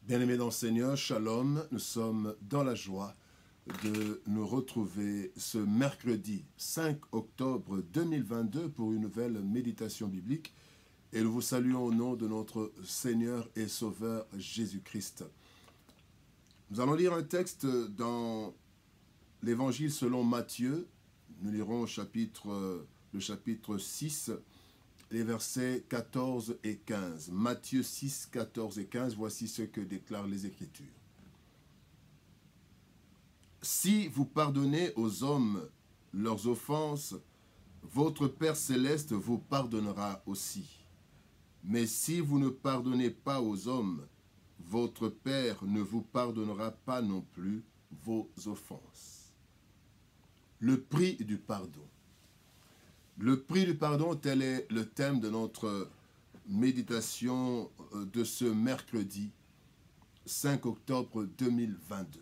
Bien-aimés dans le Seigneur, Shalom, nous sommes dans la joie de nous retrouver ce mercredi 5 octobre 2022 pour une nouvelle méditation biblique et nous vous saluons au nom de notre Seigneur et Sauveur Jésus-Christ. Nous allons lire un texte dans l'Évangile selon Matthieu. Nous lirons le chapitre 6, les versets 14 et 15. Matthieu 6, 14 et 15, voici ce que déclarent les Écritures. Si vous pardonnez aux hommes leurs offenses, votre Père céleste vous pardonnera aussi. Mais si vous ne pardonnez pas aux hommes, votre Père ne vous pardonnera pas non plus vos offenses. Le prix du pardon. Le prix du pardon, tel est le thème de notre méditation de ce mercredi 5 octobre 2022.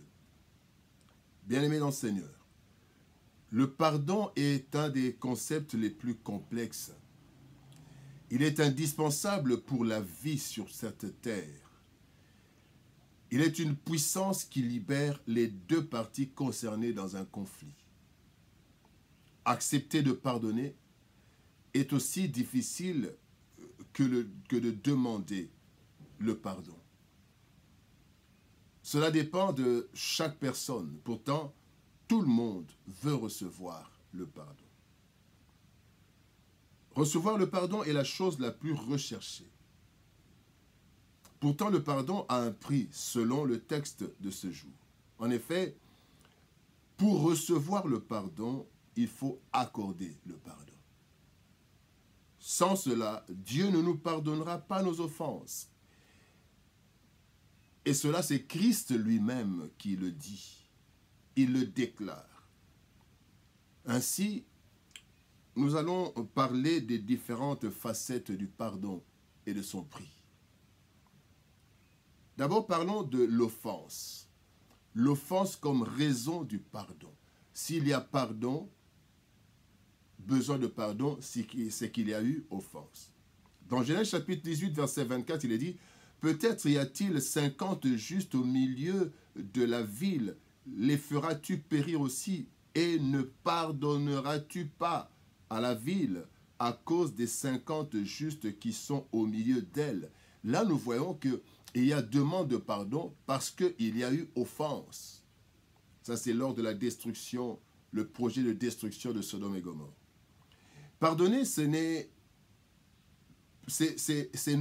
Bien-aimés dans le Seigneur, le pardon est un des concepts les plus complexes. Il est indispensable pour la vie sur cette terre. Il est une puissance qui libère les deux parties concernées dans un conflit. Accepter de pardonner est aussi difficile que de demander le pardon. Cela dépend de chaque personne. Pourtant, tout le monde veut recevoir le pardon. Recevoir le pardon est la chose la plus recherchée. Pourtant, le pardon a un prix selon le texte de ce jour. En effet, pour recevoir le pardon, il faut accorder le pardon. Sans cela, Dieu ne nous pardonnera pas nos offenses. Et cela, c'est Christ lui-même qui le dit. Il le déclare. Ainsi, nous allons parler des différentes facettes du pardon et de son prix. D'abord, parlons de l'offense. L'offense comme raison du pardon. S'il y a pardon, besoin de pardon, c'est qu'il y a eu offense. Dans Genèse chapitre 18, verset 24, il est dit « Peut-être y a-t-il 50 justes au milieu de la ville, les feras-tu périr aussi, et ne pardonneras-tu pas à la ville à cause des 50 justes qui sont au milieu d'elle ?» Là, nous voyons qu'il y a demande de pardon parce qu'il y a eu offense. Ça, c'est lors de la destruction, le projet de destruction de Sodome et Gomorrhe. Pardonner, c'est ne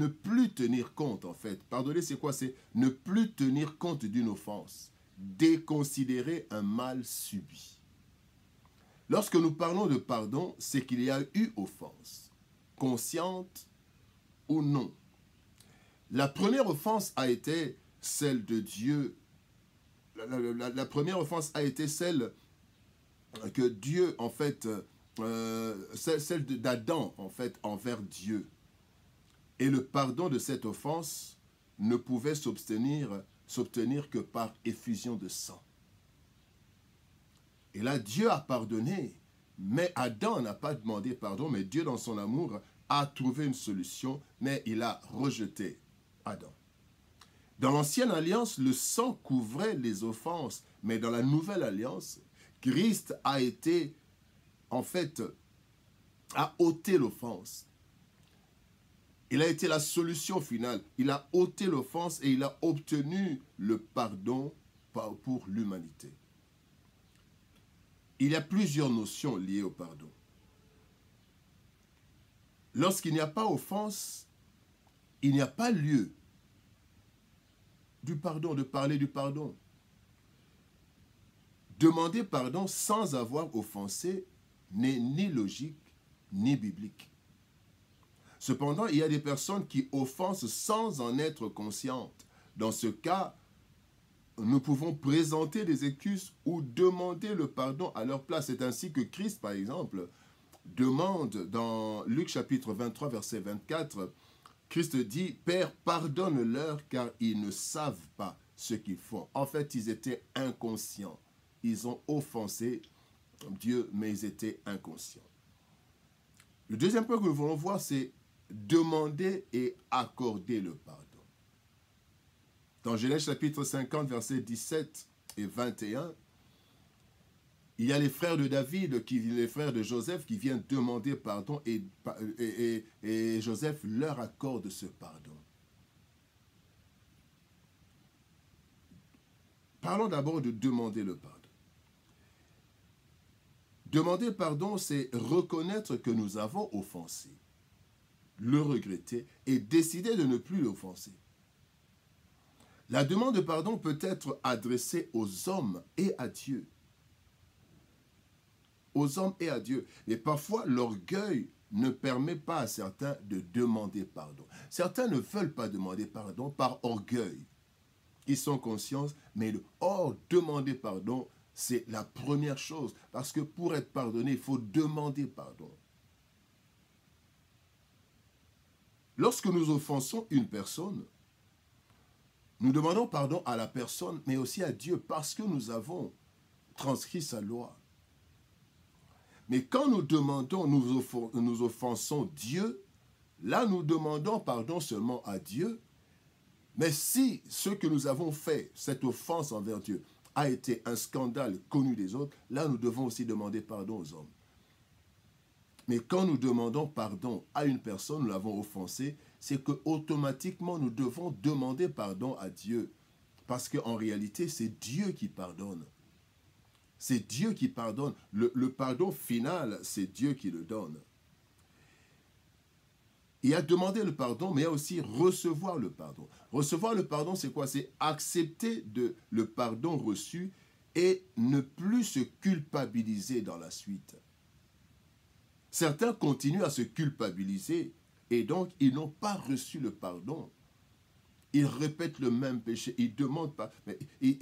plus tenir compte, en fait. Pardonner, c'est quoi? C'est ne plus tenir compte d'une offense. Déconsidérer un mal subi. Lorsque nous parlons de pardon, c'est qu'il y a eu offense, consciente ou non. La première offense a été celle de Dieu. La première offense a été celle que Dieu, en fait, celle d'Adam, en fait, envers Dieu. Et le pardon de cette offense ne pouvait s'obtenir que par effusion de sang. Et là, Dieu a pardonné, mais Adam n'a pas demandé pardon, mais Dieu, dans son amour, a trouvé une solution, mais il a rejeté Adam. Dans l'ancienne alliance, le sang couvrait les offenses, mais dans la nouvelle alliance, Christ a été, en fait, a ôté l'offense. Il a été la solution finale. Il a ôté l'offense et il a obtenu le pardon pour l'humanité. Il y a plusieurs notions liées au pardon. Lorsqu'il n'y a pas offense, il n'y a pas lieu du pardon, de parler du pardon. Demander pardon sans avoir offensé n'est ni logique ni biblique. Cependant, il y a des personnes qui offensent sans en être conscientes. Dans ce cas, nous pouvons présenter des excuses ou demander le pardon à leur place. C'est ainsi que Christ, par exemple, demande dans Luc chapitre 23, verset 24, Christ dit « Père, pardonne-leur car ils ne savent pas ce qu'ils font. » En fait, ils étaient inconscients. Ils ont offensé Dieu, mais ils étaient inconscients. Le deuxième point que nous voulons voir, c'est demander et accorder le pardon. Dans Genèse chapitre 50, versets 17 et 21, il y a les frères de David, les frères de Joseph qui viennent demander pardon et Joseph leur accorde ce pardon. Parlons d'abord de demander le pardon. Demander pardon, c'est reconnaître que nous avons offensé, le regretter et décider de ne plus l'offenser. La demande de pardon peut être adressée aux hommes et à Dieu. Aux hommes et à Dieu. Mais parfois, l'orgueil ne permet pas à certains de demander pardon. Certains ne veulent pas demander pardon par orgueil. Ils sont conscients, mais demander pardon, c'est la première chose. Parce que pour être pardonné, il faut demander pardon. Lorsque nous offensons une personne, nous demandons pardon à la personne, mais aussi à Dieu, parce que nous avons transcrit sa loi. Mais quand nous demandons, nous offensons Dieu, là nous demandons pardon seulement à Dieu. Mais si ce que nous avons fait, cette offense envers Dieu, a été un scandale connu des autres, là nous devons aussi demander pardon aux hommes. Mais quand nous demandons pardon à une personne, nous l'avons offensée, c'est qu'automatiquement nous devons demander pardon à Dieu. Parce qu'en réalité, c'est Dieu qui pardonne. C'est Dieu qui pardonne. Le pardon final, c'est Dieu qui le donne. Il y a demander le pardon, mais il y a aussi recevoir le pardon. Recevoir le pardon, c'est quoi? C'est accepter le pardon reçu et ne plus se culpabiliser dans la suite. Certains continuent à se culpabiliser et donc ils n'ont pas reçu le pardon. Ils répètent le même péché, ils demandent pas, mais ils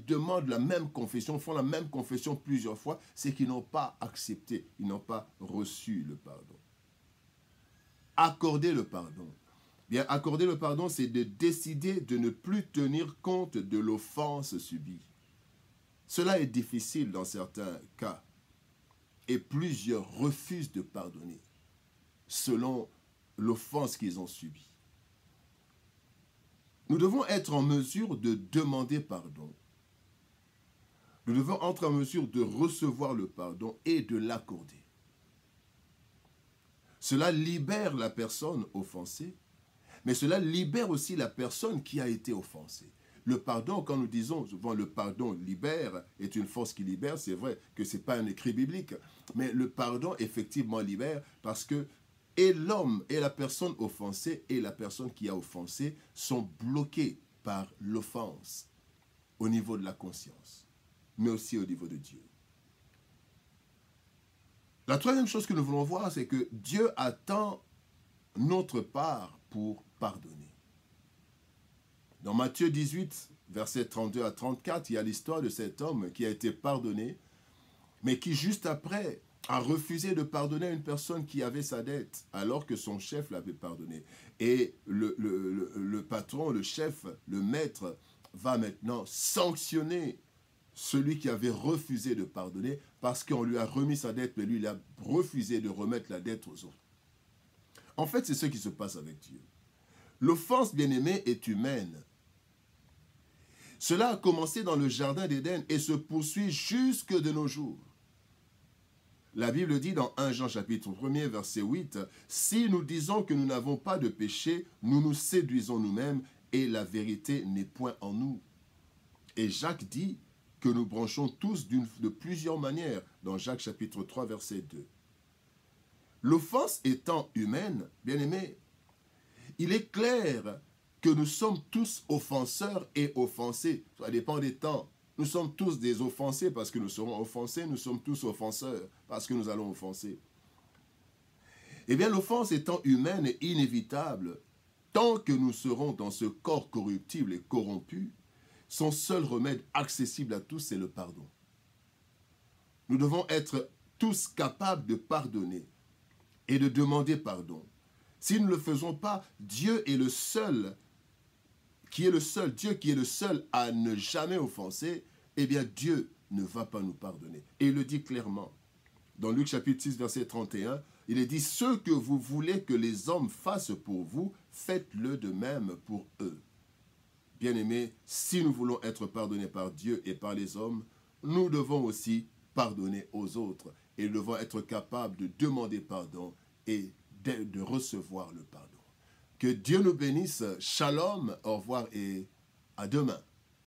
demandent la même confession, font la même confession plusieurs fois, c'est qu'ils n'ont pas accepté, ils n'ont pas reçu le pardon. Accorder le pardon. Bien, accorder le pardon, c'est de décider de ne plus tenir compte de l'offense subie. Cela est difficile dans certains cas et plusieurs refusent de pardonner selon l'offense qu'ils ont subie. Nous devons être en mesure de demander pardon. Nous devons être en mesure de recevoir le pardon et de l'accorder. Cela libère la personne offensée, mais cela libère aussi la personne qui a été offensée. Le pardon, quand nous disons souvent le pardon libère, est une force qui libère, c'est vrai que ce n'est pas un écrit biblique, mais le pardon effectivement libère parce que et l'homme et la personne offensée et la personne qui a offensé sont bloqués par l'offense au niveau de la conscience, mais aussi au niveau de Dieu. La troisième chose que nous voulons voir, c'est que Dieu attend notre part pour pardonner. Dans Matthieu 18, versets 32 à 34, il y a l'histoire de cet homme qui a été pardonné, mais qui juste après a refusé de pardonner à une personne qui avait sa dette, alors que son chef l'avait pardonné. Et le patron, le chef, le maître, va maintenant sanctionner celui qui avait refusé de pardonner parce qu'on lui a remis sa dette, mais lui, il a refusé de remettre la dette aux autres. En fait, c'est ce qui se passe avec Dieu. L'offense, bien-aimée, est humaine. Cela a commencé dans le jardin d'Éden et se poursuit jusque de nos jours. La Bible dit dans 1 Jean chapitre 1er, verset 8, « Si nous disons que nous n'avons pas de péché, nous nous séduisons nous-mêmes et la vérité n'est point en nous. » Et Jacques dit que nous branchons tous de plusieurs manières dans Jacques chapitre 3, verset 2. L'offense étant humaine, bien-aimés, il est clair que nous sommes tous offenseurs et offensés. Ça dépend des temps. Nous sommes tous des offensés parce que nous serons offensés. Nous sommes tous offenseurs parce que nous allons offenser. Eh bien, l'offense étant humaine et inévitable, tant que nous serons dans ce corps corruptible et corrompu, son seul remède accessible à tous, c'est le pardon. Nous devons être tous capables de pardonner et de demander pardon. Si nous ne le faisons pas, Dieu est le seul Dieu qui est le seul à ne jamais offenser, eh bien Dieu ne va pas nous pardonner. Et il le dit clairement. Dans Luc chapitre 6, verset 31, Il est dit, ce que vous voulez que les hommes fassent pour vous, faites-le de même pour eux. Bien-aimés, si nous voulons être pardonnés par Dieu et par les hommes, nous devons aussi pardonner aux autres et nous devons être capables de demander pardon et de recevoir le pardon. Que Dieu nous bénisse. Shalom, au revoir et à demain.